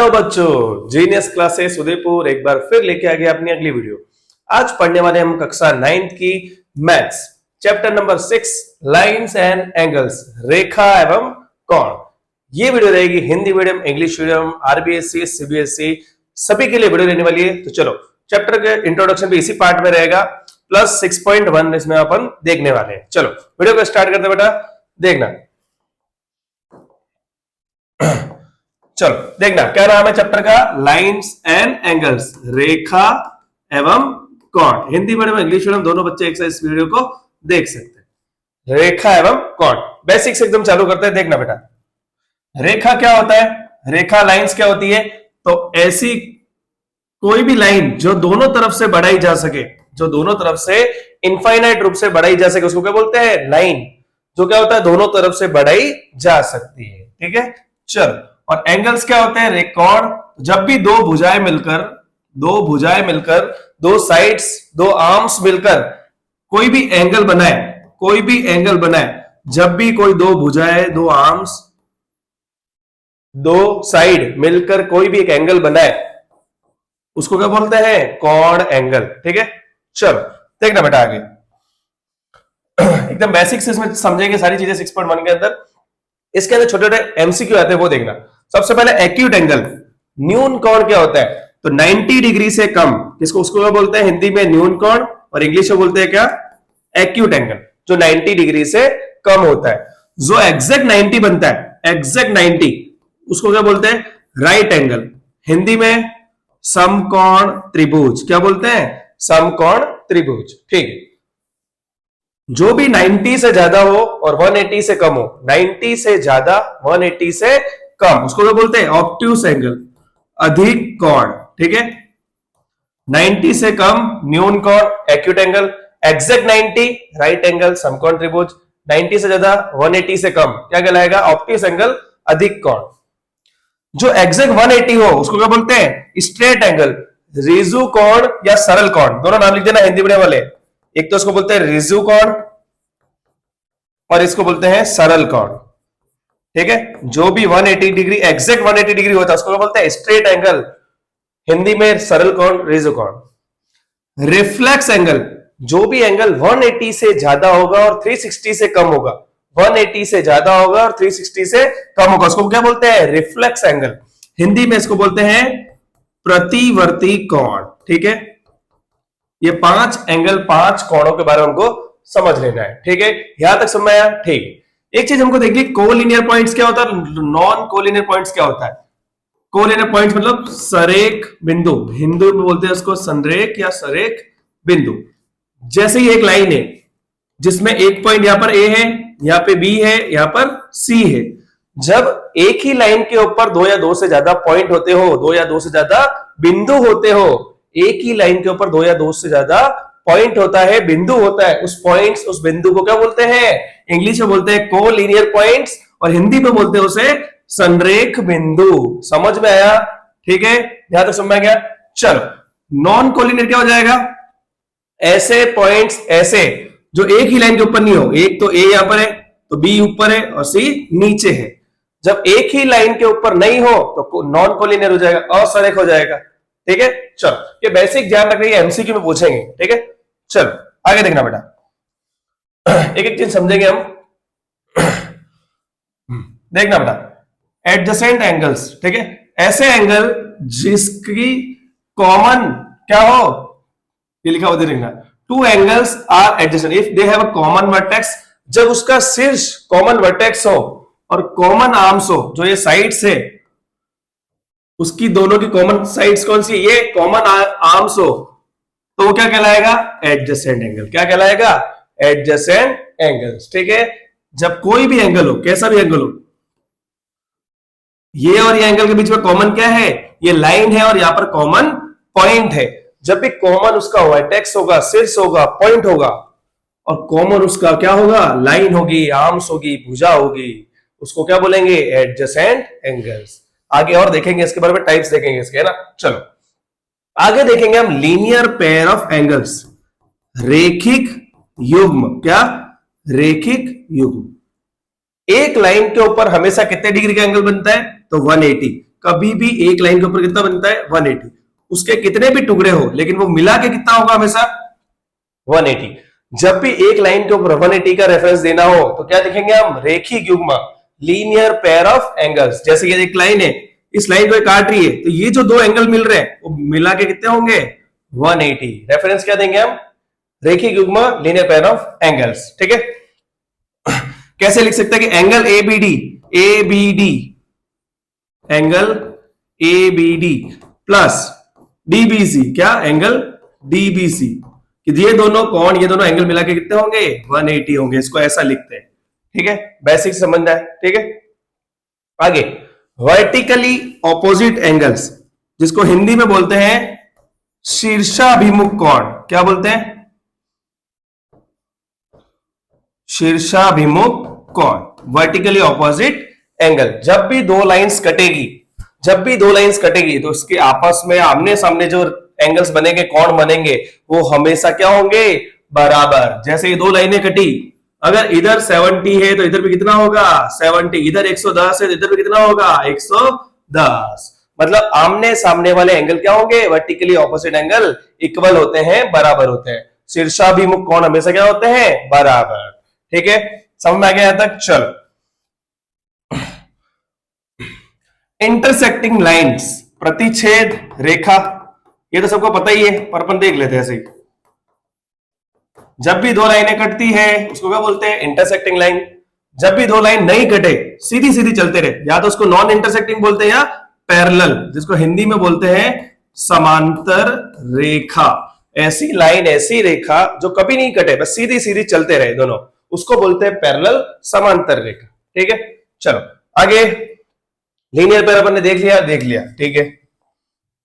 Hello बच्चों, genius classes Udaipur एक बार फिर लेके आ गया अपनी अगली वीडियो। आज पढ़ने वाले हम कक्षा 9th की maths chapter number 6 lines and angles, रेखा एवं कोण। ये वीडियो रहेगी Hindi medium, English medium, RBSC, CBSE सभी के लिए वीडियो रहने वाली है। तो चलो चैप्टर के इंट्रोडक्शन भी इसी पार्ट में रहेगा, प्लस 6.1 इसमें अपन देखने वाले हैं। चलो वीडियो को स्टार्ट करते बेटा, देखना। चलो देखना क्या नाम है चैप्टर का, लाइंस एंड एंगल्स, रेखा एवं कोण। हिंदी मीडियम इंग्लिश मीडियम दोनों बच्चे एक साथ इस वीडियो को देख सकते हैं। रेखा एवं कोण बेसिक्स एकदम चालू करते हैं। देखना बेटा, रेखा क्या होता है, रेखा लाइंस क्या होती है। तो ऐसी कोई भी लाइन जो दोनों तरफ से बढ़ाई जा सके, जो दोनों तरफ से इनफाइनाइट रूप से बढ़ाई जा सके, उसको क्या बोलते हैं, लाइन। जो क्या होता है, दोनों तरफ से बढ़ाई जा सकती है। ठीक है, चल। और एंगल्स क्या होते हैं, रेकॉर्ड। जब भी दो भुजाएं मिलकर, दो साइड्स, दो आर्म्स मिलकर कोई भी एंगल बनाए, जब भी कोई दो भुजाएं, दो आर्म्स, दो साइड मिलकर कोई भी एक एंगल बनाए, उसको क्या बोलते हैं, कोण एंगल। ठीक है, चलो देखना बेटा आगे। एकदम बेसिक्स इसमें समझेंगे सारी चीजें 6.1 के अंदर। इसके अंदर छोटे छोटे एमसीक्यू आते हैं, वो देखना। सबसे पहले एक्यूट एंगल, न्यून कोण क्या होता है। तो 90 डिग्री से कम, किसको उसको क्या बोलते हैं हिंदी में, न्यून कोण, और इंग्लिश में बोलते हैं क्या, एक्यूट एंगल। जो 90 डिग्री से कम होता है, जो एग्जैक्ट 90 बनता है, एग्जैक्ट 90, उसको क्या बोलते हैं, राइट एंगल। हिंदी में समकोण त्रिभुज, क्या बोलते हैं, समकोण त्रिभुज। ठीक है, जो भी 90 से ज्यादा हो और 180 से कम हो, 90 से ज्यादा 180 से कम, उसको क्या बोलते हैं, ऑब्ट्यूस एंगल, अधिक कोण। ठीक है, 90 से कम न्यून कोण, acute angle. Exact 90 right angle, समकोण त्रिभुज। 90 से ज्यादा 180 से कम क्या कहलाएगा, ऑब्ट्यूस एंगल, अधिक कोण। जो एग्जैक्ट 180 हो उसको क्या बोलते हैं, स्ट्रेट एंगल, रिजु कोण या सरल कोण। दोनों नाम लिख देना हिंदी मीडियम वाले। एक तो इसको बोलते हैं रिजु कोण और इसको बोलते हैं सरल कोण। ठीक है, जो भी 180 डिग्री, एग्जैक्ट 180 डिग्री होता है उसको क्या बोलते हैं, स्ट्रेट एंगल, हिंदी में सरल कोण, रिजु कोण। रिफ्लेक्स एंगल, जो भी एंगल 180 से ज्यादा होगा और 360 से कम होगा, 180 से ज्यादा होगा और 360 से कम होगा, उसको क्या बोलते हैं, रिफ्लेक्स एंगल। हिंदी में इसको बोलते हैं प्रतिवर्ती कोण। ठीक है, ये 5 एंगल, 5 कोणों के बारे में हमको समझ लेना है। ठीक है, यहां तक समझ आया। ठीक है, एक चीज हमको देखनी, कोलिनियर पॉइंट्स क्या होता है, नॉन कोलिनियर पॉइंट्स क्या होता है। कोलिनियर पॉइंट्स मतलब सरेख बिंदु, हिंदी में बोलते हैं उसको संरेख या सरेख बिंदु। जैसे ही एक लाइन है जिसमें एक पॉइंट यहां पर ए है, यहां पे बी है, यहां पर सी है। जब एक ही लाइन के ऊपर 2 या 2 से ज्यादा पॉइंट होते हो, 2 या 2 से ज्यादा बिंदु होते हो, एक ही लाइन के ऊपर 2 या 2 से ज्यादा पॉइंट होता है, बिंदु होता है, उस पॉइंट्स, उस बिंदु को क्या बोलते हैं, इंग्लिश में बोलते हैं कोलिनियर पॉइंट्स और हिंदी में बोलते हैं उसे संरेख बिंदु। समझ में आया। ठीक है, यहां तक समझ में आ गया। चलो नॉन कोलिनियर क्या हो जाएगा, ऐसे पॉइंट्स, ऐसे जो एक ही लाइन के ऊपर नहीं हो, एक तो ए यहां पर है, तो बी ऊपर है और सी नीचे है। जब एक ही लाइन के ऊपर नहीं हो तो नॉन कोलिनियर हो जाएगा, असरेख हो जाएगा। ठीक है, चलो ये बेसिक ध्यान रखिए, एमसीक्यू में पूछेंगे। ठीक है, चलो आगे देखना बेटा, एक एक चीज समझेंगे हम। देखना बेटा, एडजेसेंट एंगल्स। ठीक है, ऐसे एंगल जिसकी कॉमन क्या हो, ये लिखा हुआ देखना, two angles are adjacent if they have a common vertex. जब उसका शीर्ष कॉमन वर्टेक्स हो और कॉमन आर्म्स हो, जो ये साइड्स है उसकी दोनों की कॉमन साइड्स कौन सी, ये कॉमन आर्म्स हो, तो वो क्या कहलाएगा, एडजेसेंट एंगल। क्या कहलाएगा, एडजेसेंट एंगल्स। ठीक है, जब कोई भी एंगल हो, कैसा भी एंगल हो, ये और ये एंगल के बीच में कॉमन क्या है, ये लाइन है और यहां पर कॉमन पॉइंट है। जब भी कॉमन उसका वर्टेक्स होगा, शीर्ष होगा, पॉइंट होगा, और कॉमन उसका क्या होगा, लाइन होगी, आर्म्स होगी, भुजा होगी, उसको क्या बोलेंगे, एडजेसेंट एंगल्स। आगे और देखेंगे इसके बारे में, टाइप्स देखेंगे इसके, है ना। चलो आगे देखेंगे हम लीनियर पेयर ऑफ एंगल्स, रेखिक युग्म। क्या, रेखिक युग्म। एक लाइन के ऊपर हमेशा कितने डिग्री का एंगल बनता है, तो 180। कभी भी एक लाइन के ऊपर कितना बनता है 180। उसके कितने भी टुकड़े हो लेकिन वो मिला के कितना होगा हमेशा 180। जब भी एक लाइन के ऊपर 180 का रेफरेंस देना हो तो क्या लिखेंगे हम, रेखीय युग्म, लीनियर पेयर ऑफ एंगल्स। जैसे ये एक लाइन है, इस लाइन को काट रही है तो ये जो दो एंगल मिल रहे हैं वो मिला के कितने होंगे 180। रेफरेंस क्या देंगे हम, रेखीय युग्म, लीनियर पेयर ऑफ एंगल्स। ठीक है, कैसे लिख सकते हैं कि angle ABD angle ABD plus DBC, क्या एंगल डीबीसी, कि ये दोनों कोण, ये दोनों एंगल मिला के कितने होंगे 180 होंगे। इसको ऐसा लिखते हैं। ठीक है, बेसिक समझना है। ठीक है, आगे वर्टिकली ऑपोजिट एंगल्स, जिसको हिंदी में बोलते हैं शीर्षाभिमुख कोण। क्या बोलते हैं, शीर्षाभिमुख कोण, वर्टिकली ऑपोजिट एंगल। जब भी दो लाइंस कटेगी तो उसके आपस में आमने सामने जो एंगल्स बनेंगे, कोण बनेंगे, वो हमेशा क्या होंगे, बराबर। जैसे ये दो लाइनें कटी, अगर इधर 70 है तो इधर भी कितना होगा 70, इधर 110 है तो इधर भी कितना होगा 110। मतलब आमने सामने वाले एंगल क्या होंगे, वर्टिकली ऑपोजिट एंगल इक्वल होते हैं, बराबर होते हैं। शीर्षाभिमुख कोण हमेशा क्या होते हैं, बराबर। ठीक है, समझ में आ गया यहां तक। चलो, इंटरसेक्टिंग लाइंस, प्रतिच्छेद रेखा, ये तो सबको पता ही है पर अपन देख लेते हैं ऐसे ही। जब भी दो लाइनें कटती है उसको क्या बोलते हैं, इंटरसेक्टिंग लाइन। जब भी दो लाइन नहीं कटे, सीधी सीधी चलते रहे, या तो उसको नॉन इंटरसेक्टिंग बोलते हैं या पैरेलल, जिसको हिंदी में बोलते हैं समांतर रेखा। ऐसी लाइन, ऐसी रेखा जो कभी नहीं कटे, बस सीधी सीधी चलते रहे दोनों, उसको बोलते हैं पैरेलल, समांतर रेखा। ठीक है, चलो आगे। लीनियर पेयर अपन ने देख लिया। ठीक है,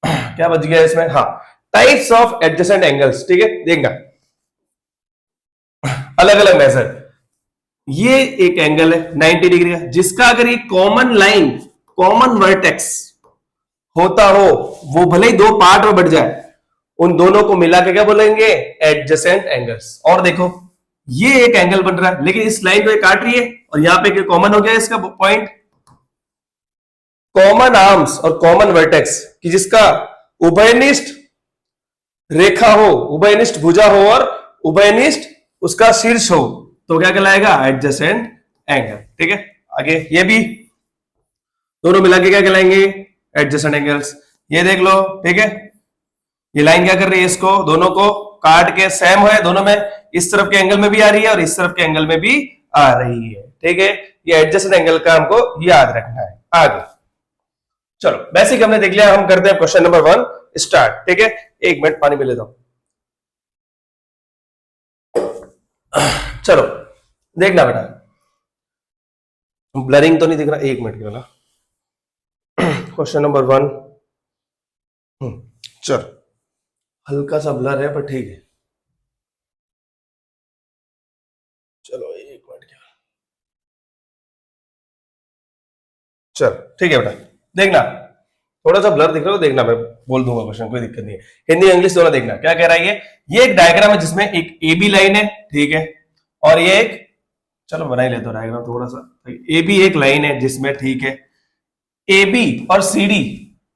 क्या बच गया इसमें, हाँ, टाइप्स ऑफ एडजेसेंट एंगल्स। ठीक है, देखना अलग अलग मेजर। ये एक एंगल है 90 डिग्री का, जिसका अगर ये कॉमन लाइन, कॉमन वर्टेक्स होता हो, वो भले ही दो पार्ट में बढ़ जाए, उन दोनों को मिला के क्या बोलेंगे, एडजेसेंट एंगल्स। और देखो ये एक एंगल बन रहा है लेकिन इस लाइन को ये काट रही है और यहां पे कॉमन हो गया इसका पॉइंट। कॉमन आर्म्स और कॉमन वर्टेक्स कि जिसका उभयनिष्ठ रेखा हो, उभयनिष्ठ भुजा हो और उभयनिष्ठ उसका शीर्ष हो, तो क्या कहलाएगा, एडजेसेंट एंगल। ठीक है, आगे ये भी दोनों मिला के क्या कहलाएंगे, एडजेसेंट एंगल्स। ये देख लो। ठीक है, ये लाइन क्या कर रही है, इसको दोनों को काट के सेम है, दोनों में इस तरफ के एंगल में भी आ रही है और इस तरफ के एंगल में भी आ रही है। ठीक है, ये एडजेसेंट एंगल का हमको याद रखना है। आगे चलो, बेसिक हमने देख लिया, हम करते हैं क्वेश्चन नंबर 1 स्टार्ट। ठीक है, एक मिनट पानी पी लेता हूं। चलो देखना बेटा, ब्लरिंग तो नहीं दिख रहा, एक मिनट के ना। क्वेश्चन नंबर 1, चलो हल्का सा ब्लर है पर ठीक है। चलो एक मिनट के, चलो ठीक है बेटा, देखना थोड़ा सा ब्लर दिख रहा है, देखना, मैं बोल दूंगा क्वेश्चन, कोई दिक्कत नहीं है। हिंदी इंग्लिश दोनों देखना। क्या कह रहा है ये एक डायग्राम है जिसमें एक ए बी लाइन है। ठीक है, और ये एक, चलो बना ही लेते हो डायग्राम थोड़ा सा। ए बी एक लाइन है जिसमें, ठीक है, ए बी और सी डी,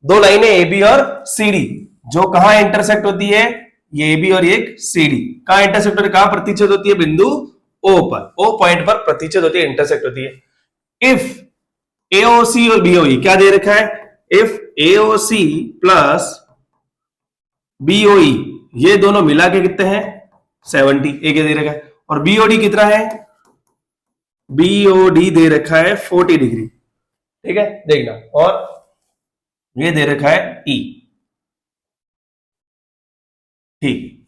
दो लाइनें ए बी और सी डी, जो कहां इंटरसेक्ट होती है, ये ए बी और एक सी डी कहां इंटरसेक्ट होती है, कहां प्रतिच्छेद होती है, बिंदु ओ पर, ओ पॉइंट पर प्रतिच्छेद होती है, इंटरसेक्ट होती है। इफ एओसी और बीओई, क्या दे रखा है, इफ एओसी प्लस बीओई, ये दोनों मिला के कितने हैं 70, एक दे रखा है, और बीओडी कितना है, बीओडी दे रखा है 40 डिग्री। ठीक है, देखना, और ये दे रखा है ई। ठीक,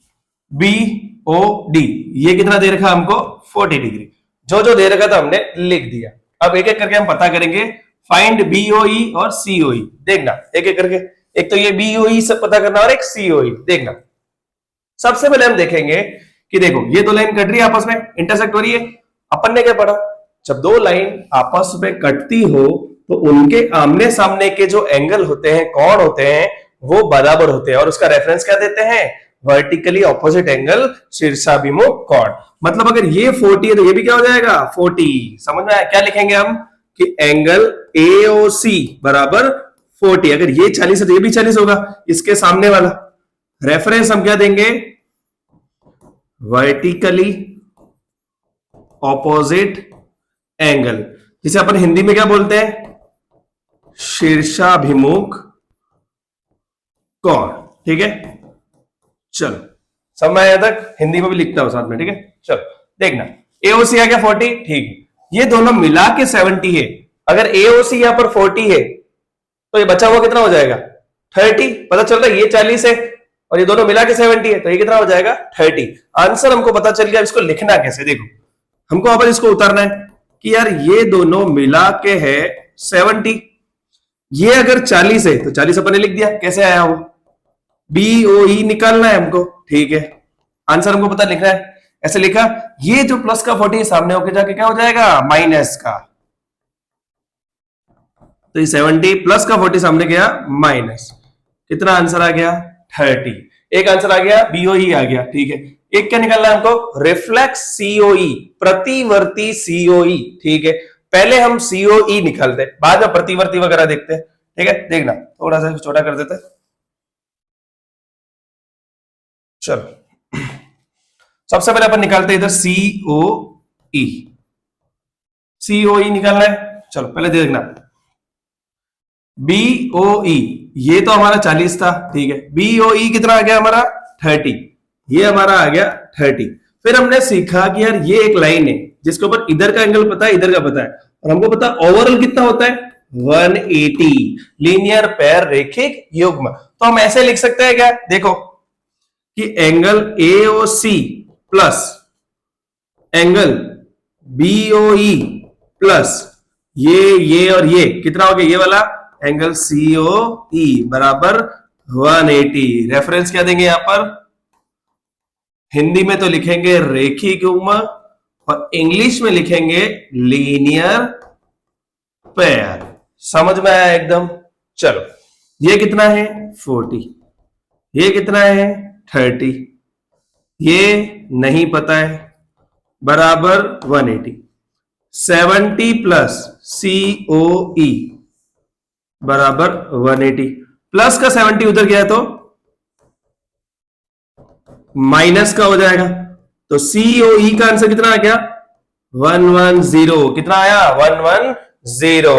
बीओडी ये कितना दे रखा हमको 40 डिग्री। जो जो दे रखा था हमने लिख दिया। अब एक एक करके हम पता करेंगे, फाइंड बीओई और सीओई। देखना एक एक करके, एक तो ये बीओई से पता करना और एक सीओई। देखना, सबसे पहले हम देखेंगे कि देखो ये दो लाइन कट रही है, आपस में इंटरसेक्ट हो रही है। अपन ने क्या पढ़ा, जब दो लाइन आपस में कटती हो तो उनके आमने सामने के जो एंगल होते हैं, कोण होते हैं, वो बराबर होते हैं, और उसका रेफरेंस क्या देते हैं, वर्टिकली ऑपोजिट एंगल, शीर्षाभिमुख कोण। मतलब अगर ये 40 है तो ये भी क्या हो जाएगा 40। समझ में आया, क्या लिखेंगे हम कि एंगल एओसी बराबर 40, अगर ये 40 है तो ये भी 40 होगा, इसके सामने वाला रेफरेंस हम क्या देंगे, वर्टिकली ऑपोजिट एंगल, जिसे अपन हिंदी में क्या बोलते हैं, शीर्षाभिमुख कोण। ठीक है, चलो सब मैं यहां तक हिंदी में भी लिखता हूं साथ में। ठीक है, चलो देखना, एओसी आ गया 40, ठीक है, ये दोनों मिला के 70 है। अगर एओसी यहां पर 40 है तो ये बचा हुआ कितना हो जाएगा, 30। पता चल रहा है ये 40 है और ये दोनों मिला के 70 है, तो ये कितना हो जाएगा, 30। आंसर हमको पता चल गया। इसको लिखना कैसे, देखो हमको अब इसको उतारना है कि यार ये दोनों मिला के है 70, ये अगर 40 है तो 40 अपन ने लिख दिया, कैसे आया वो, BOE निकालना है हमको। ठीक है, आंसर हमको पता लिखना है, ऐसे लिखा, ये जो प्लस का 40 सामने होके जाके क्या हो जाएगा, माइनस का, तो ये 70 प्लस का 40 सामने गया माइनस, कितना आंसर आ गया, 30। एक आंसर आ गया, BOE आ गया। ठीक है, एक क्या निकालना है हमको, रिफ्लेक्स COE, प्रतिवर्ती COE। ठीक है, पहले हम COE निकालते हैं, बाद में प्रतिवर्ती वगैरह देखते हैं। ठीक है, देखना थोड़ा सा छोटा कर देते हैं, चलो सबसे पहले अपन निकालते हैं इधर COE, COE निकालना है। चलो पहले देखना, BOE ये तो हमारा 40 था, ठीक है, BOE कितना आ गया हमारा, 30, ये हमारा आ गया 30। फिर हमने सीखा कि यार ये एक लाइन है जिसके ऊपर इधर का एंगल पता है, इधर का पता है, और हमको पता है ओवरऑल कितना होता है, 180, लीनियर पैर रेखिक युग्म। तो हम ऐसे लिख सकते हैं क्या, देखो कि angle AOC plus angle BOE plus ये और ये कितना हो गया, ये वाला एंगल COE बराबर 180। रेफरेंस क्या देंगे यहां पर, हिंदी में तो लिखेंगे रेखिक युग्म और इंग्लिश में लिखेंगे लीनियर पेयर। समझ में आया एकदम। चलो ये कितना है 40, ये कितना है 30, ये नहीं पता है, बराबर 180। 70 प्लस COE बराबर 180, प्लस का 70 उधर गया तो माइनस का हो जाएगा, तो COE का आंसर कितना आ गया, 110। कितना आया, 110।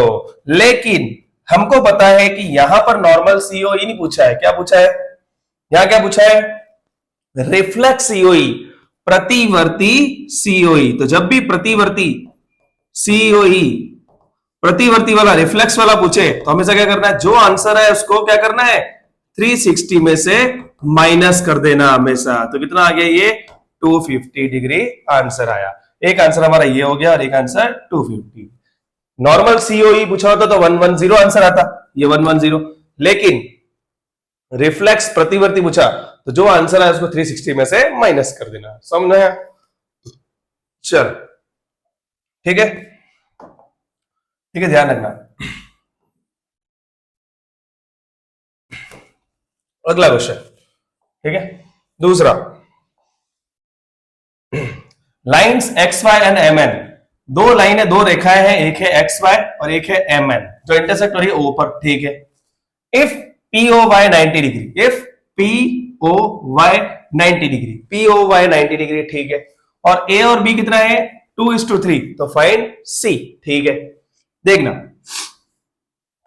लेकिन हमको पता है कि यहां पर नॉर्मल COE नहीं पूछा है, क्या पूछा है, यहां क्या पूछा है, रिफ्लेक्स COE, प्रतिवर्ती COE। तो जब भी प्रतिवर्ती COE, प्रतिवर्ती वाला रिफ्लेक्स वाला पूछे तो हमेशा क्या करना है, जो आंसर है उसको क्या करना है, 360 में से माइनस कर देना हमेशा। तो कितना आ गया, ये 250 डिग्री आंसर आया। एक आंसर हमारा ये हो गया और एक आंसर 250। नॉर्मल COE पूछा होता तो 110 आंसर आता, ये 110, लेकिन रिफ्लेक्स प्रतिवर्ती पूछा तो जो आंसर है उसको 360 में से माइनस कर देना। समझ, चल ठीक है, ठीक है, ध्यान रखना। अगला क्वेश्चन, ठीक है, दूसरा, लाइन्स XY एंड MN, दो लाइनें, दो रेखाएं हैं, एक है XY और एक है MN जो इंटरसेक्ट हो रही है O पर। ठीक है, if POY 90 degree, if POY 90 degree, POY 90 degree, ठीक है, और A और B कितना है, 2:3, तो फाइंड C। ठीक है, देखना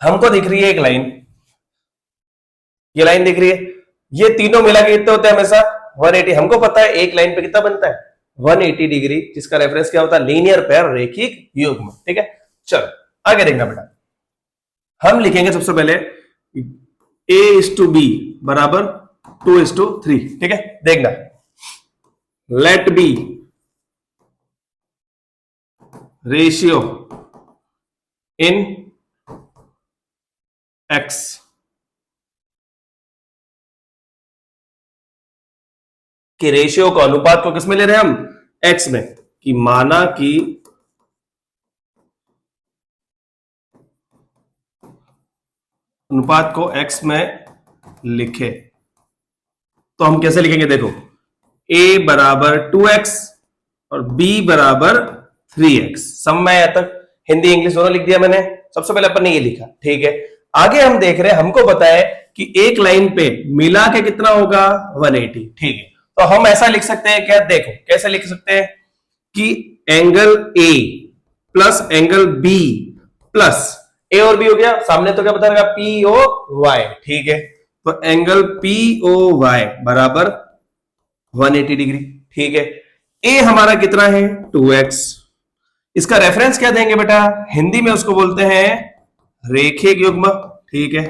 हमको दिख रही है एक लाइन, ये लाइन दिख रही है, ये तीनों मिला के कितने होते हैं हमेशा, 180। हमको पता है एक लाइन पे कितना बनता है, 180 डिग्री, जिसका रेफरेंस क्या होता है, लीनियर पेयर रेखिक युग्म। ठीक है, चलो आगे देखना बेटा, हम लिखेंगे सबसे पहले A:B बराबर 2:3। ठीक है, देखना, let be ratio in X, कि रेशियो को, अनुपात को किसमें ले रहे हैं हम, X में, कि माना कि अनुपात को X में लिखे, तो हम कैसे लिखेंगे, देखो A बराबर 2X और B बराबर 3X। सब में यहां तक हिंदी इंग्लिश दोनों लिख दिया मैंने। सबसे पहले अपन ने ये लिखा, ठीक है, आगे हम देख रहे हैं, हमको पता है कि एक लाइन पे मिला के कितना होगा 180, ठीक है। तो हम ऐसा लिख सकते हैं क्या, देखो कैसे लिख सकते हैं कि angle A plus angle B plus A और बी हो गया, सामने तो क्या बता रहेगा पी ओ वाई, ठीक है। तो एंगल पी ओ वाई बराबर 180 डिग्री, ठीक है। ए हमारा कितना है 2x, इसका रेफरेंस क्या देंगे बेटा, हिंदी में उसको बोलते हैं रेखिक युग्म, ठीक है।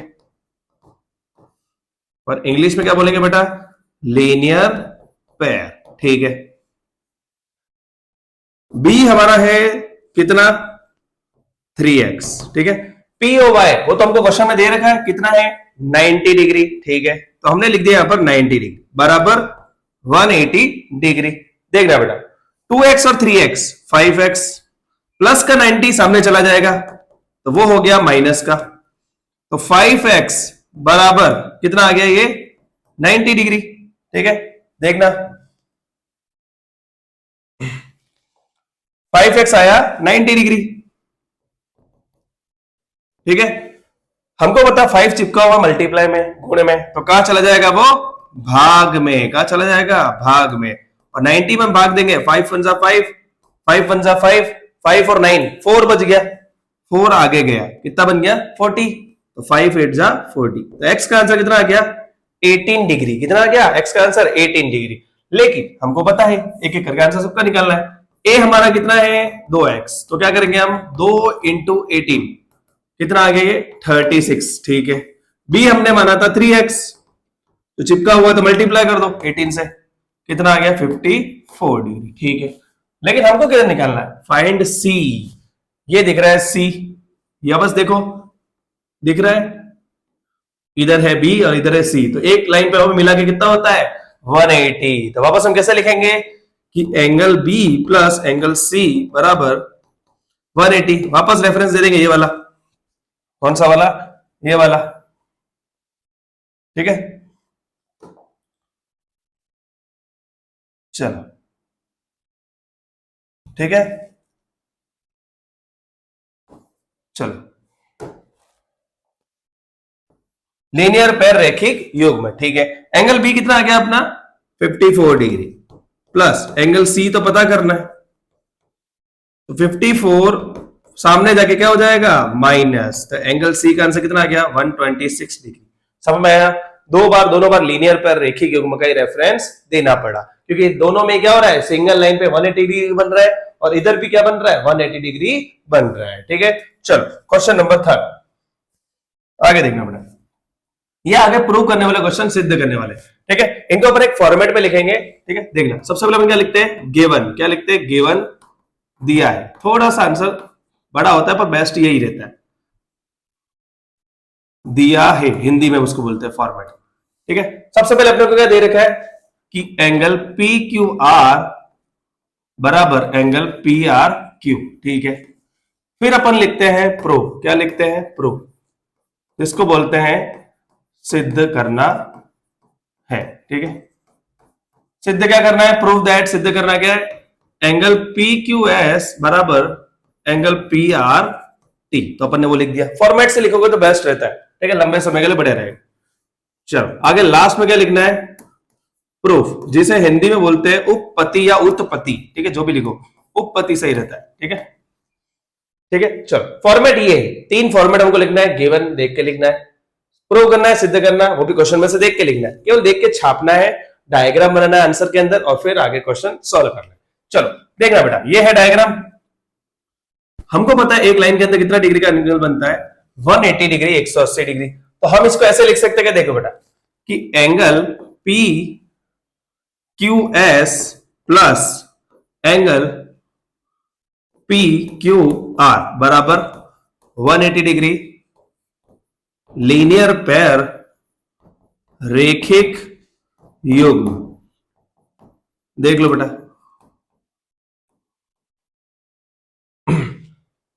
और इंग्लिश में क्या बोलेंगे बेटा, लीनियर पेयर, ठीक है। बी हमारा है कितना 3x, ठीक है। पी ओ वाई वो तो हमको क्वेश्चन में दे रखा है कितना है 90 डिग्री, ठीक है। तो हमने लिख दिया यहां पर 90 डिग्री बराबर 180 डिग्री। देखना बेटा 2x और 3x 5x प्लस का 90 सामने चला जाएगा तो वो हो गया माइनस का, तो 5x बराबर कितना आ गया ये 90 डिग्री, ठीक है। देखना 5x आया 90 डिग्री, ठीक है। हमको पता 5 चिपका हुआ मल्टीप्लाई में गुणे में, तो कहां चला जाएगा वो भाग में, कहां चला जाएगा भाग में। और 90 में भाग देंगे 5 1 जा 5, 5 1 जा 5, 5 और 9 4 बच गया, 4 आगे गया कितना बन गया 40, तो 5 8 जा 40, तो x का आंसर कितना आ गया 18 डिग्री, कितना आ गया x का आंसर 18 डिग्री। लेकिन हमको पता है एक एक करके आंसर सबका निकालना है। a हमारा कितना है 2x, तो क्या करेंगे हम 2 इंटू 18 कितना आ गया ये 36, ठीक है। b हमने माना था 3x, तो चिपका हुआ तो मल्टीप्लाई कर दो 18 से, कितना आ गया 54 डिग्री, ठीक है। लेकिन हमको किधर निकालना है, फाइंड c, ये दिख रहा है c, या बस देखो दिख रहा है, इधर है b और इधर है c, तो एक लाइन पे मिला के कितना होता है 180। तो वापस हम कैसे लिखेंगे कि angle b plus angle c बराबर 180, वापस रेफरेंस दे देंगे ये वाला, कौन सा वाला, ये वाला, ठीक है। चलो ठीक है, चलो लीनियर पेयर रेखिक युग्म, ठीक है। एंगल बी कितना आ गया अपना 54 डिग्री प्लस एंगल सी तो पता करना है, तो 54 सामने जाके क्या हो जाएगा माइनस, तो एंगल सी का आंसर कितना आ गया 126 डिग्री। समझ में आया, दोनों बार लीनियर पेयर रेखिक युग्म का ही रेफरेंस देना पड़ा, क्योंकि दोनों में क्या हो रहा है सिंगल लाइन पे 180 डिग्री बन रहा है और इधर भी क्या बन रहा है 180 डिग्री बन रहा है, ठीक है। चलो क्वेश्चन नंबर 3 आगे देखना बेटा, ये आगे प्रूव करने वाले क्वेश्चन सिद्ध करने वाले, ठीक है। इनको अपन एक फॉर्मेट में लिखेंगे, ठीक है। देखना सबसे पहले अपन क्या लिखते हैं गिवन, क्या लिखते हैं गिवन दिया है, थोड़ा सा आंसर बड़ा होता है पर बेस्ट यही रहता है, दिया है हिंदी में उसको बोलते हैं फॉर्मेट, ठीक है। सबसे पहले अपने को क्या दे रखा है कि एंगल पी क्यू आर बराबर एंगल पी आर क्यू, ठीक है। फिर अपन लिखते हैं प्रूव, क्या लिखते हैं प्रूव, इसको बोलते हैं सिद्ध करना है, ठीक है। सिद्ध क्या करना है, प्रूव दैट, सिद्ध करना क्या है, एंगल पी क्यू एस बराबर एंगल पी आर टी, तो अपन ने वो लिख दिया। फॉर्मेट से लिखोगे तो बेस्ट रहता है, ठीक है, लंबे समय के लिए बढ़िया रहेगा। चलो आगे लास्ट में क्या लिखना है प्रूफ, जिसे हिंदी में बोलते हैं उपपत्ति या उत्पत्ति, ठीक है, जो भी लिखो उपपत्ति सही रहता है, ठीक है, ठीक है। चलो फॉर्मेट ये है, 3 फॉर्मेट हमको लिखना है, गिवन देख के लिखना है, प्रूव करना है, सिद्ध करना, वो भी क्वेश्चन में से देख के लिखना है, केवल देख के छापना है, डायग्राम बनाना है आंसर के अंदर और फिर आगे क्वेश्चन सॉल्व करना है। चलो देखना बेटा, ये है डायग्राम, हमको पता है एक लाइन के अंदर कितना डिग्री का एंगल बनता है 180 डिग्री 180 डिग्री, तो हम इसको ऐसे लिख सकते हैं, देखो बेटा कि angle P Q S plus angle P Q R बराबर 180 डिग्री लीनियर पेयर रेखिक युग्म। देख लो बेटा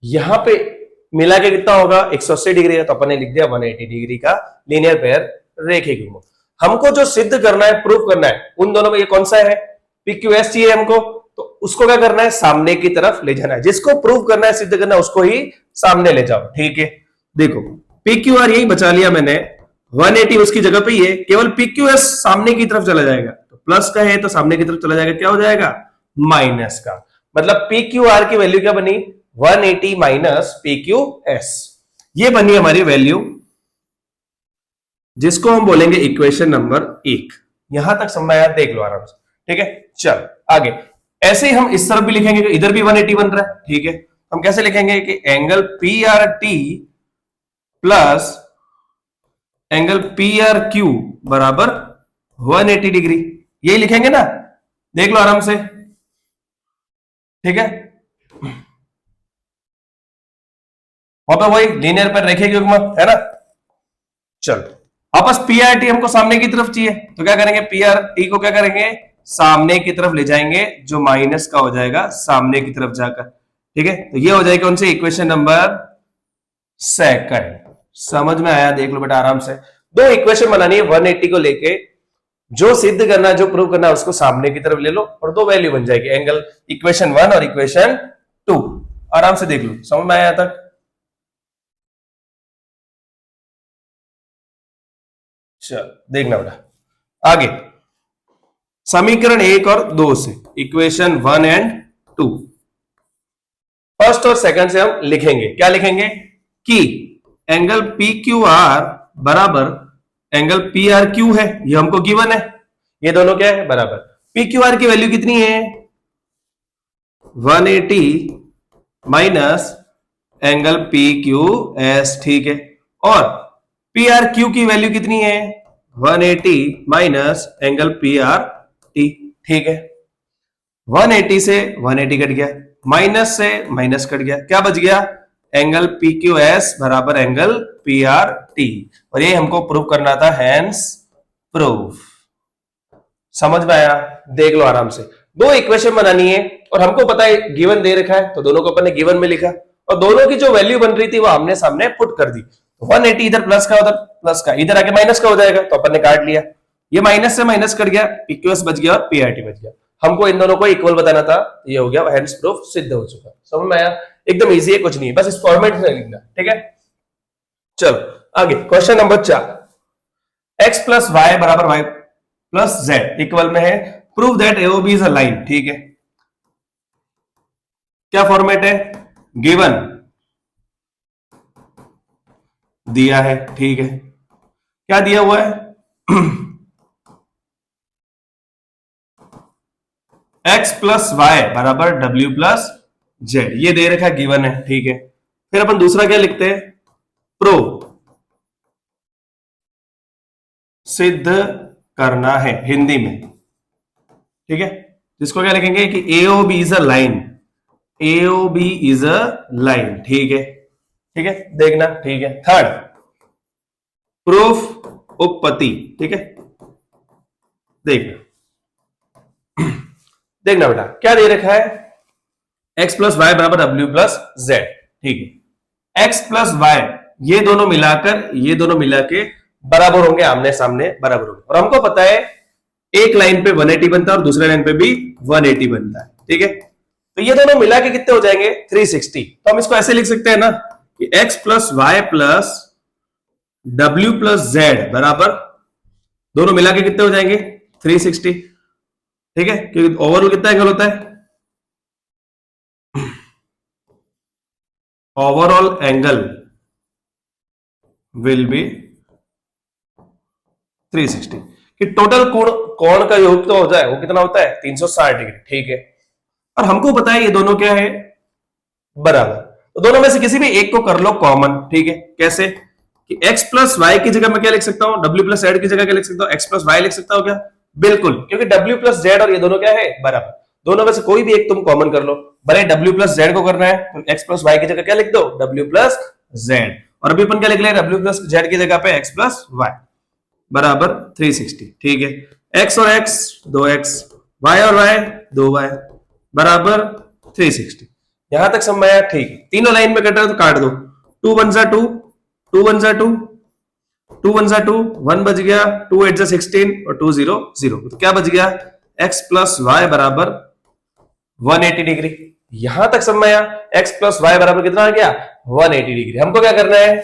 यहां पे मिला के कितना होगा 180 डिग्री है, तो अपन ने लिख दिया 180 डिग्री का लीनियर पेयर रेखिक युग्म। हमको जो सिद्ध करना है प्रूफ करना है उन दोनों में ये कौन सा है PQS चाहिए हमको, तो उसको क्या करना है सामने की तरफ ले जाना है, जिसको प्रूफ करना है सिद्ध करना है उसको ही सामने ले जाओ, ठीक है। देखो पी क्यू आर यही बचा लिया मैंने, 180 उसकी जगह पे ही है, केवल पी क्यू एस सामने की तरफ चला जाएगा, तो प्लस का है तो सामने की तरफ चला जाएगा, क्या हो जाएगा, माइनस का। मतलब पी क्यू आर की वैल्यू क्या बनी, 180 माइनस पी क्यू एस, ये बनी हमारी वैल्यू, जिसको हम बोलेंगे इक्वेशन नंबर 1। यहां तक समझ आया, देख लो आराम से, ठीक है। चल आगे, ऐसे ही हम इस तरफ भी लिखेंगे, इधर भी 180 बन रहा है, ठीक है। हम कैसे लिखेंगे कि angle P R T plus angle P R Q बराबर 180 डिग्री, यही लिखेंगे ना, देख लो आराम से, ठीक है। और वही लीनियर पर रेखीय युग्म है ना। चल वापस पी आर टी हमको सामने की तरफ चाहिए, तो क्या करेंगे, पी आर टी को क्या करेंगे, सामने की तरफ ले जाएंगे, जो माइनस का हो जाएगा सामने की तरफ जाकर, ठीक है। तो ये हो जाएगी कौन सी, इक्वेशन नंबर 2। समझ में आया, देख लो बेटा आराम से। दो इक्वेशन बनानी है 180 को लेके, जो सिद्ध करना, जो प्रूव करना, उसको सामने की तरफ ले लो और दो वैल्यू बन जाएगी, एंगल इक्वेशन 1 और इक्वेशन 2। आराम से देख लो, समझ में आया तक। चल देखना बेटा आगे, समीकरण 1 और 2 से, इक्वेशन 1 एंड 2, फर्स्ट और सेकंड से हम लिखेंगे, क्या लिखेंगे कि एंगल पी क्यू आर बराबर एंगल पी आर क्यू है, ये हमको गिवन है, ये दोनों क्या है, बराबर। पी क्यू आर की वैल्यू कितनी है, 180 minus angle P Q S, ठीक है। और पी आर क्यू की वैल्यू कितनी है, 180 minus angle P R T, ठीक है। 180 से 180 कट गया, माइनस से माइनस कट गया, क्या बच गया, एंगल पी क्यू एस बराबर एंगल पी आर टी, और ये हमको प्रूव करना था, हैंस प्रूफ। समझ में आया, देख लो आराम से। दो इक्वेशन बनानी है और हमको पता है गिवन दे रखा है, तो दोनों को अपन ने गिवन में लिखा, और दोनों की जो वैल्यू बन रही थी वो आमने सामने पुट कर दी। तो 180 इधर प्लस का, उधर प्लस का, इधर आके माइनस का हो जाएगा, तो अपन ने काट लिया, ये माइनस से माइनस कट गया, पी क्यू एस बच गया और पी आर टी बच गया। हमको इन दोनों को इक्वल बताना था, ये हो गया, हैंस प्रूफ सिद्ध हो चुका। समझ में आया, एकदम इजी है, कुछ नहीं है, बस इस फॉर्मेट में लिखना, ठीक है। चलो आगे, question number 4, x plus Y बराबर वाई प्लस जेड इक्वल में है, prove that AOB is a line, ठीक है। क्या फॉर्मेट है, गिवन दिया है, ठीक है। क्या दिया हुआ है, x प्लस वाई बराबर w प्लस जेड, ये दे रखा है, गिवन है, ठीक है। फिर अपन दूसरा क्या लिखते हैं, प्रूव सिद्ध करना है, हिंदी में, ठीक है। जिसको क्या लिखेंगे कि AOB is a line, AOB is a line, ठीक है, ठीक है, देखना, ठीक है। थर्ड, प्रूफ उपपत्ति, ठीक है, देखना, देखना बेटा क्या दे रखा है, x प्लस वाई बराबर डब्ल्यू प्लस जेड, ठीक है। x प्लस वाई ये दोनों मिलाकर, ये दोनों मिला के बराबर होंगे, आमने सामने बराबर होंगे, और हमको पता है एक लाइन पे 180 बनता है और दूसरे लाइन पे भी 180 बनता है, ठीक है। तो ये दोनों मिला के कितने हो जाएंगे, 360। तो हम इसको ऐसे लिख सकते हैं ना कि x plus Y plus W plus Z बराबर, दोनों मिला के कितने हो जाएंगे, 360, ठीक है। क्योंकि ओवरऑल कितना एंगल होता है, ओवरऑल एंगल विल बी 360, कि टोटल कोण का योग तो हो जाए, वो कितना होता है, 360 डिग्री, ठीक है। और हमको पता है ये दोनों क्या है, बराबर, तो दोनों में से किसी भी एक को कर लो कॉमन, ठीक है। कैसे कि x प्लस वाई की जगह मैं क्या लिख सकता हूं, w प्लस जेड की जगह क्या लिख सकता हूं, x प्लस वाई लिख सकता हूं क्या, बिल्कुल, क्योंकि w प्लस जेड और ये दोनों क्या है, बराबर, दोनों में से कोई भी एक तुम कॉमन कर लो। भले w प्लस जेड को करना है तो x प्लस वाई की जगह क्या लिख दो, w प्लस जेड, और अभी अपन क्या लिख ले, w प्लस जेड की जगह पे x प्लस वाई बराबर 360, ठीक है। x और x 2x, y और y 2y बराबर 360, यहां तक समझ आया, ठीक है। तीनों लाइन में कट रहा है तो काट दो, 2 1 जा 2, 2 1 जा 2, 2 1 जा 2, 1 बच गया, 2 8 जा 16 और 2 0 0, तो क्या बच गया, x प्लस वाई बराबर 180 डिग्री। यहां तक समझ आया, x प्लस वाई बराबर कितना आ गया, 180 डिग्री। हमको क्या करना है,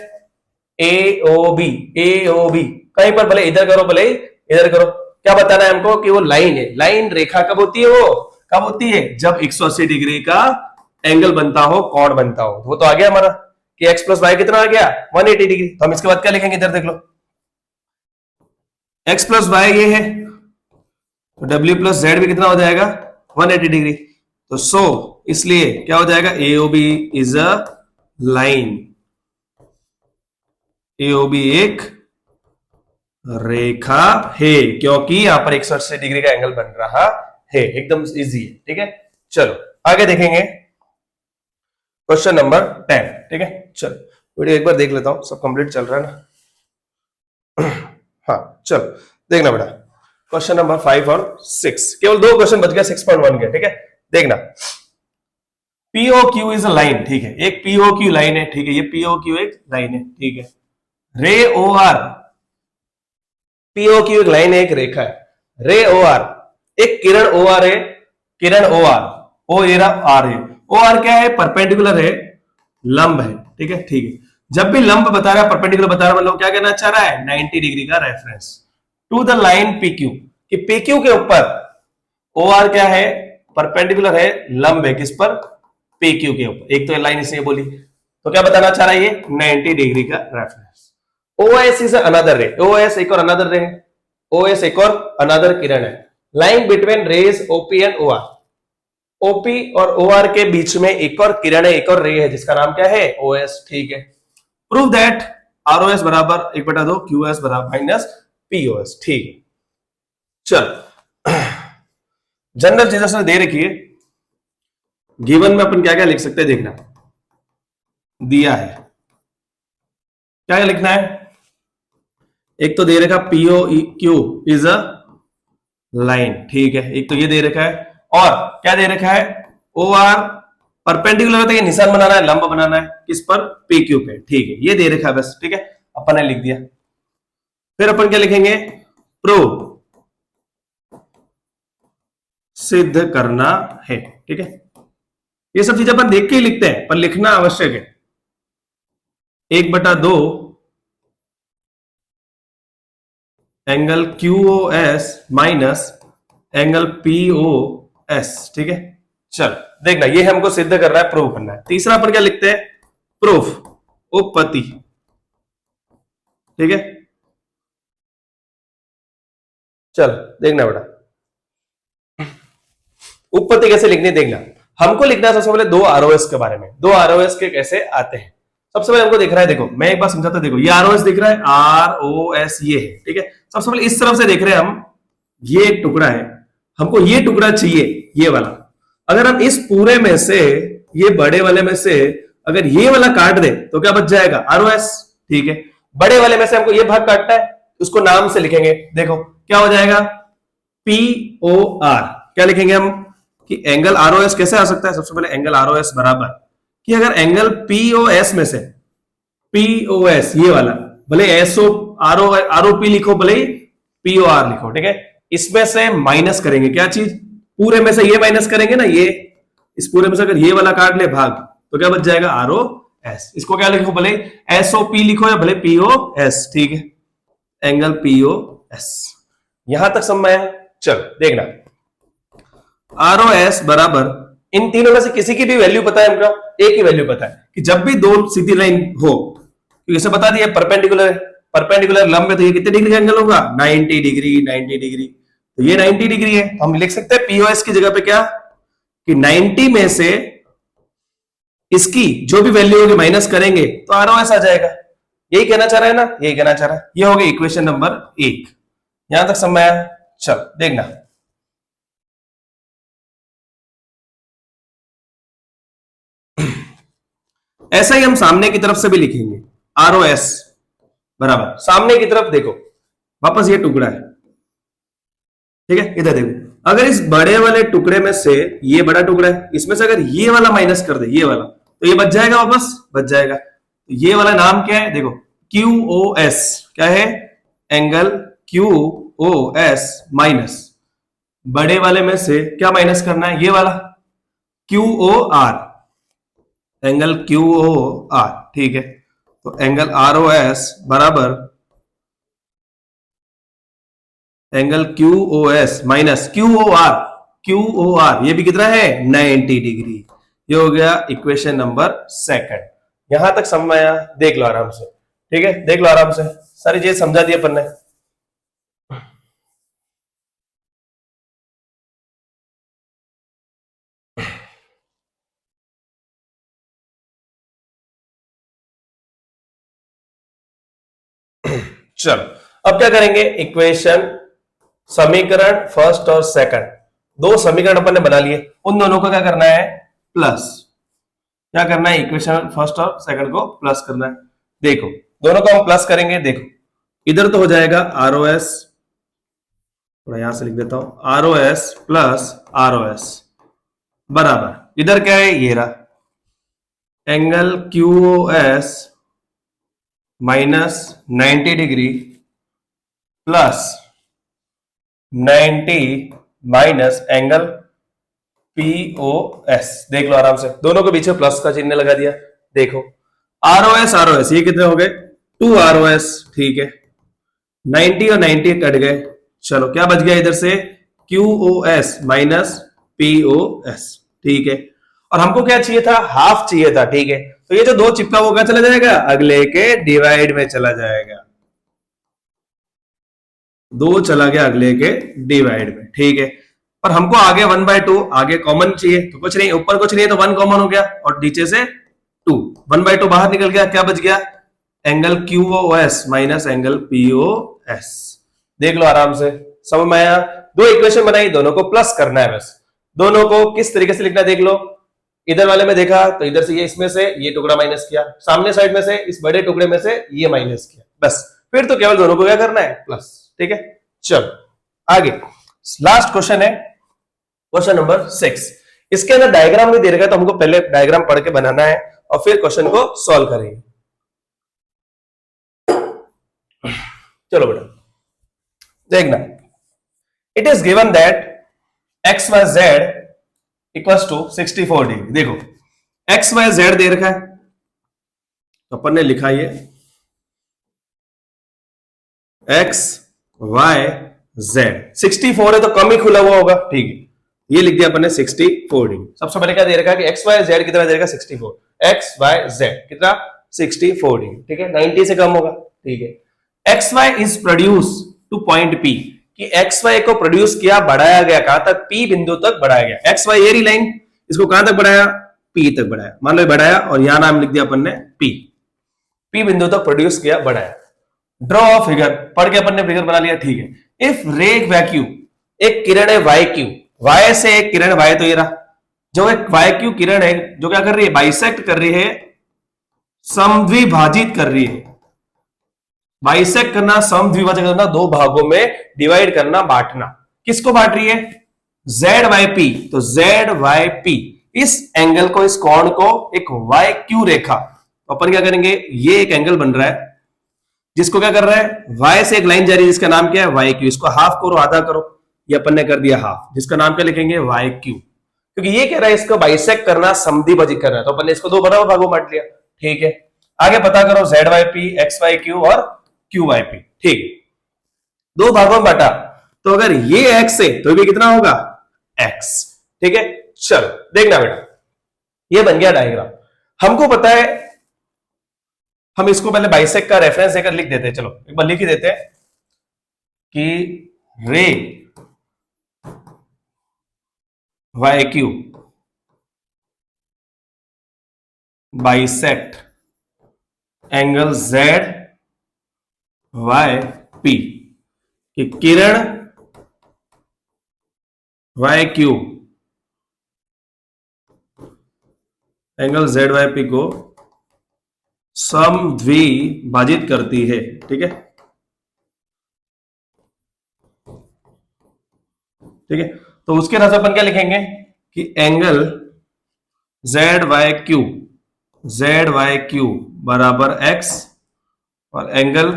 ए ओ बी, ए ओ बी, कहीं पर भले इधर करो भले इधर करो, क्या बताना है हमको कि वो लाइन है। लाइन रेखा कब होती है, वो कब होती है जब 180 डिग्री का एंगल बनता हो, कोण बनता हो। वो तो आ गया हमारा कि x प्लस वाई कितना आ गया 180 डिग्री। तो हम इसके बाद क्या लिखेंगे, इधर देख लो, x प्लस वाई ये है, तो w प्लस जेड भी कितना हो जाएगा 180 डिग्री। तो सो इसलिए क्या हो जाएगा, AOB is a line, AOB एक रेखा है, क्योंकि यहां पर 180 डिग्री का एंगल बन रहा है। एकदम इजी है, ठीक है। चलो आगे देखेंगे क्वेश्चन नंबर 10, ठीक है। चलो वीडियो एक बार देख लेता हूं, सब कंप्लीट चल रहा है ना। हाँ चलो देखना बेटा, क्वेश्चन नंबर 5 और 6, केवल 2 क्वेश्चन बच गया 6.1 के, ठीक है। देखना, POQ इज अ लाइन, ठीक है, एक POQ लाइन है, ठीक है, ये POQ एक लाइन है, ठीक है। रे OR, POQ एक लाइन है, एक रेखा है। रे OR, एक किरण OR है, किरण OR, O ये रहा R है। OR क्या है, परपेंडिकुलर है, लंब है, ठीक है, ठीक है। जब भी लंब बता रहा है, परपेंडिकुलर बता रहा है, मतलब क्या कहना चाह रहा है, 90 डिग्री का reference to the line PQ, कि PQ के ऊपर OR क्या है, परपेंडिकुलर है, लंब है, किस पर, PQ के ऊपर। एक तो लाइन इसने बोली, तो क्या बताना चाह रहा है ये, 90 डिग्री का रेफरेंस। OS इज अनदर रे, OS एक और अनदर रे, OS एक और अनदर किरण है। Line between rays OP and OR, OP और OR के बीच में एक और किरण है, एक और रे है, जिसका नाम क्या है, OS, ठीक है। प्रूव दैट ROS बराबर 1/2 QS बराबर माइनस POS, ठीक है। चल जनरल चीजें से दे रखी है, गिवन में अपन क्या क्या लिख सकते हैं, देखना दिया है, क्या क्या लिखना है। एक तो दे रखा POQ इज अ लाइन, ठीक है, एक तो ये दे रखा है, और क्या दे रखा है, OR परपेंडिकुलर होता है, निशान बनाना है, लंब बनाना है, किस पर, PQ पे, ठीक है, ये दे रखा है बस, ठीक है, अपन ने लिख दिया। फिर अपन क्या लिखेंगे, प्रूव, सिद्ध करना है, ठीक है। ये सब चीजें अपन देख के ही लिखते हैं, पर लिखना आवश्यक है। 1/2 angle QOS minus angle POS, ठीक है। चल देखना, ये हमको सिद्ध करना है, प्रूव करना है। तीसरा अपन क्या लिखते हैं, प्रूफ, उपपत्ति, ठीक है। चल देखना बेटा, उपपत्ति कैसे लिखनी है, देखना। हमको लिखना है सबसे पहले 2 ROS के बारे में, 2 ROS के कैसे आते हैं। सबसे पहले हमको दिख रहा है, देखो मैं एक बार समझाता, देखो ये ROS दिख रहा है, ROS ये है, ठीक है। सबसे पहले इस तरफ से देख रहे हैं हम, ये एक टुकड़ा है, हमको ये टुकड़ा चाहिए, ये वाला। अगर हम इस पूरे में से, ये बड़े वाले में से अगर ये वाला काट दे तो क्या बच जाएगा, ROS, ठीक है। बड़े वाले में से हमको ये भाग काटना है, उसको नाम से लिखेंगे, देखो क्या हो जाएगा, POR। क्या लिखेंगे हम कि एंगल ROS कैसे आ सकता है, सबसे पहले एंगल ROS बराबर, कि अगर एंगल POS में से, POS ये वाला, भले ROP लिखो, भले POR लिखो, ठीक है, इसमें से माइनस करेंगे क्या चीज, पूरे में से ये माइनस करेंगे ना, ये इस पूरे में से अगर ये वाला काट ले भाग, तो क्या बच जाएगा, ROS। इसको क्या लिखो, भले SOP लिखो या भले POS, ठीक है, एंगल POS। यहां तक समझ में आया। चल देखना, ROS बराबर, इन तीनों में से किसी की भी वैल्यू पता है, हमका एक ही वैल्यू पता है कि जब भी 2 सीधी लाइन हो, तो इसे बता दिया परपेंडिकुलर, परपेंडिकुलर लंब है, तो ये कितने डिग्री का एंगल होगा, 90 डिग्री, 90 डिग्री, तो ये 90 डिग्री है। हम लिख सकते हैं POS की जगह पे क्या, कि 90 में से इसकी जो भी वैल्यू होगी माइनस करेंगे तो ROS आ जाएगा। यही कहना चाह रहा है ना, यही कहना चाह रहा है। ये हो गई इक्वेशन नंबर 1, यहां तक समझ आया। चल देखना, ऐसा ही हम सामने की तरफ से भी लिखेंगे, ROS बराबर, सामने की तरफ देखो, वापस ये टुकड़ा है, ठीक है, इधर देखो, अगर इस बड़े वाले टुकड़े में से, ये बड़ा टुकड़ा है, इसमें से अगर ये वाला माइनस कर दे, ये वाला, तो ये बच जाएगा, वापस बच जाएगा। तो ये वाला नाम क्या है, देखो QOS, क्या है, एंगल QOS माइनस बड़े वाले में से क्या माइनस करना है, ये वाला QOR, एंगल QOR, ठीक है। तो एंगल आर ओ एस बराबर angle Q O S minus Q O R, ये भी कितना है 90 डिग्री। ये हो गया इक्वेशन नंबर सेकंड। यहां तक समझ में आया? देख लो आराम से, ठीक है, देख लो आराम से, सारी चीज समझा दी अपन ने। चलो अब क्या करेंगे, इक्वेशन, समीकरण फर्स्ट और सेकंड, दो समीकरण अपन ने बना लिए, उन दोनों को क्या करना है, प्लस। क्या करना है, इक्वेशन फर्स्ट और सेकंड को प्लस करना है। देखो दोनों को हम प्लस करेंगे, देखो इधर तो हो जाएगा आर ओ एस, थोड़ा यहां से लिख देता हूं, R O S plus R O S बराबर, इधर क्या है, ये रहा angle Q O S minus 90 degree plus 90 minus angle POS. देख लो आराम से, दोनों के पीछे प्लस का चिन्ह लगा दिया। देखो आरओएस ये कितने हो गए, 2 आरओएस, ठीक है, 90 और 90 कट गए। चलो क्या बच गया इधर से, क्यूओएस माइनस पीओएस, ठीक है। और हमको क्या चाहिए था, हाफ चाहिए था, ठीक है। तो ये जो दो चिपका वो क्या चला जाएगा, अगले के डिवाइड में चला जाएगा, दो चला गया अगले के डिवाइड में, ठीक है। पर हमको आगे 1/2 आगे कॉमन चाहिए, तो कुछ नहीं, ऊपर कुछ नहीं है तो 1 कॉमन हो गया और नीचे से 2, 1/2 बाहर निकल गया, क्या बच गया, angle QoS minus angle POS. देख लो आराम से, समझ में आया? दो इक्वेशन बनाई, दोनों को प्लस करना है बस। दोनों को किस तरीके से लिखना है देख लो, इधर वाले में देखा तो इधर से ये, इसमें से ये टुकड़ा माइनस किया, सामने साइड में से इस बड़े टुकड़े में से ये माइनस किया, बस। फिर तो केवल दोनों को क्या करना है, प्लस, ठीक है। चलो आगे लास्ट क्वेश्चन है, क्वेश्चन नंबर 6। इसके अंदर डायग्राम नहीं दे रखा है, तो हमको पहले डायग्राम पढ़ के बनाना है और फिर क्वेश्चन को सॉल्व करेंगे। चलो बेटा देखना, it is given that X Y Z equals to 64 degree. देखो एक्स वाई जेड दे रखा है, तो अपन ने लिखा ये एक्स वाई जेड, 64 है तो कम ही खुला हुआ होगा, ठीक है, ये लिख दिया अपन ने 64 डिग्री। सबसे पहले क्या दे रखा है कि एक्स वाई जेड कितना दे रखा है, 64, एक्स वाई जेड कितना 64 डिग्री, ठीक है, 90 से कम होगा, ठीक है। X Y is produce to point P, कि एक्स वाई को प्रोड्यूस किया, बढ़ाया गया कहां तक, पी बिंदु तक बढ़ाया गया। एक्स वाई ये लाइन, इसको कहां तक बढ़ाया, पी तक बढ़ाया, मान लो बढ़ाया और यहां नाम लिख दिया अपन ने पी, पी बिंदु तक प्रोड्यूस किया, बढ़ाया। ड्रॉ फिगर, पढ़ के अपन ने फिगर बना लिया, ठीक है। इफ रे वैक्यू, एक किरण है वाई क्यू, वाई से एक किरण, वाई तो ये रहा, जो एक वाई क्यू किरण है जो क्या कर रही है, बाइसेक्ट कर रही है, समद्विभाजित कर रही है। बाइसेक्ट करना, समद्विभाजन करना, दो भागों में डिवाइड करना, बांटना। किसको बांट रही है, जेड वाई पी, तो जेड वाई पी, इस एंगल को, इस कोण को एक वाई क्यू रेखा, तो अपन क्या करेंगे, ये एक एंगल बन रहा है जिसको क्या कर रहा है, वाई से एक लाइन जा रही है जिसका नाम क्या है, वाई क्यू, इसको हाफ करो, आधा करो, ये अपन ने कर दिया हाफ, जिसका नाम क्या लिखेंगे, वाई क्यू, क्योंकि ये कह रहा है इसको बाइसेक्ट करना, समद्विभाजित करना है, तो अपन ने इसको दो बराबर भागों बांट लिया, ठीक है। आगे पता करो Z Y P, X Y Q और क्यू वाई पी, ठीक, दो भागों में बांटा, तो अगर ये एक्स है तो भी कितना होगा, एक्स, ठीक है। चलो देखना बेटा, ये बन गया डायग्राम। हमको पता है, हम इसको पहले बाइसेक्ट का रेफरेंस देकर लिख देते हैं, चलो एक बार लिख ही देते हैं कि ray Y Q bisect angle Z Y P, कि किरण Y Q angle Z Y P को समद्विभाजित करती है, ठीक है, ठीक है। तो उसके हिसाब से अपन क्या लिखेंगे कि एंगल जेड वाई क्यू बराबर एक्स और एंगल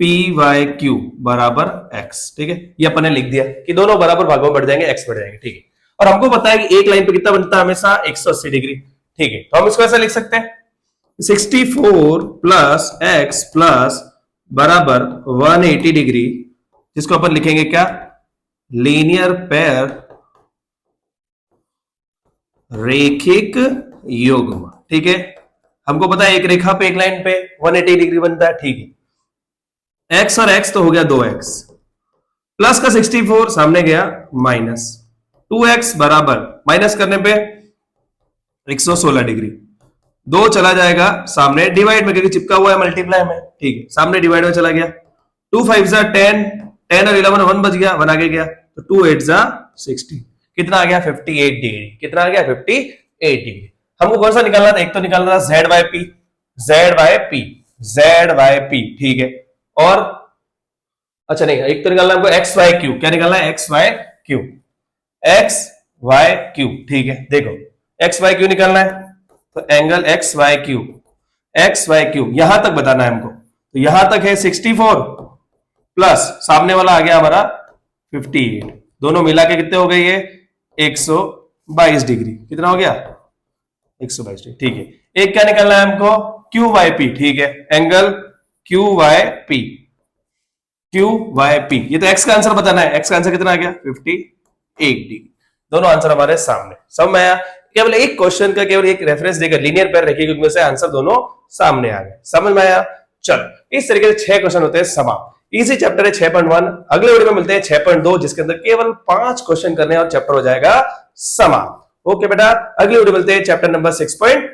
पी वाई क्यू बराबर एक्स, ठीक है। ये अपन ने लिख दिया कि दोनों बराबर भागों में बढ़ जाएंगे, एक्स बढ़ जाएंगे, ठीक है। और हमको पता है कि एक लाइन पे कितना बनता है हमेशा, 180 डिग्री, ठीक है। तो हम इसको ऐसा लिख सकते हैं, 64 प्लस एक्स प्लस बराबर 180 डिग्री, जिसको अपन लिखेंगे क्या, लीनियर पेयर रेखिक युग्म। ठीक है, हमको पता है एक रेखा पे एक लाइन पे 180 डिग्री बनता है। ठीक है, एक्स और एक्स तो हो गया 2x प्लस का 64 सामने गया माइनस 2x बराबर माइनस करने पे 116 डिग्री, 2 चला जाएगा सामने डिवाइड में, क्योंकि चिपका हुआ है मल्टीप्लाई में। ठीक है, सामने डिवाइड में चला गया, 2 5 जा 10, 10 और 11 1 बच गया, 1 आगे गया, तो 2 8 जा 60, कितना आ गया 58 डिग्री। कितना आ गया 58 डिग्री। हमको कौन सा निकालना था, एक तो निकालना था Z Y P, Z Y P, Z Y P. ठीक है, और अच्छा नहीं, एक तो निकालना है हमको एक्स वाई क्यू। क्या निकालना है, X Y Q, X Y Q. ठीक है, देखो एक्स वाई क्यू निकालना है, तो angle X Y Q, X Y Q यहां तक बताना है हमको। तो यहां तक है 64 प्लस सामने वाला आ गया हमारा 58, दोनों मिला के कितने हो गए ये 122 डिग्री। कितना हो गया 122 डिग्री। ठीक है, एक क्या निकालना है हमको, क्यू वाई पी। ठीक है, angle Q Y P, Q Y P, ये तो एक्स का आंसर बताना है। एक्स का आंसर कितना आ गया 58 डिग्री। दोनों आंसर हमारे सामने। समझ में आया, केवल एक क्वेश्चन का केवल एक रेफरेंस देकर लीनियर पेयर रेखिक युग्म से आंसर दोनों सामने आ गए। समझ में आया। चलो, इस तरीके से 6 क्वेश्चन होते हैं समाप्त। इसी चैप्टर है 6.1। अगले वीडियो में मिलते हैं 6.2, जिसके अंदर केवल 5 क्वेश्चन करने और चैप्टर हो जाएगा समाप्त। ओके बेटा, अगले वीडियो मिलते हैं चैप्टर नंबर 6.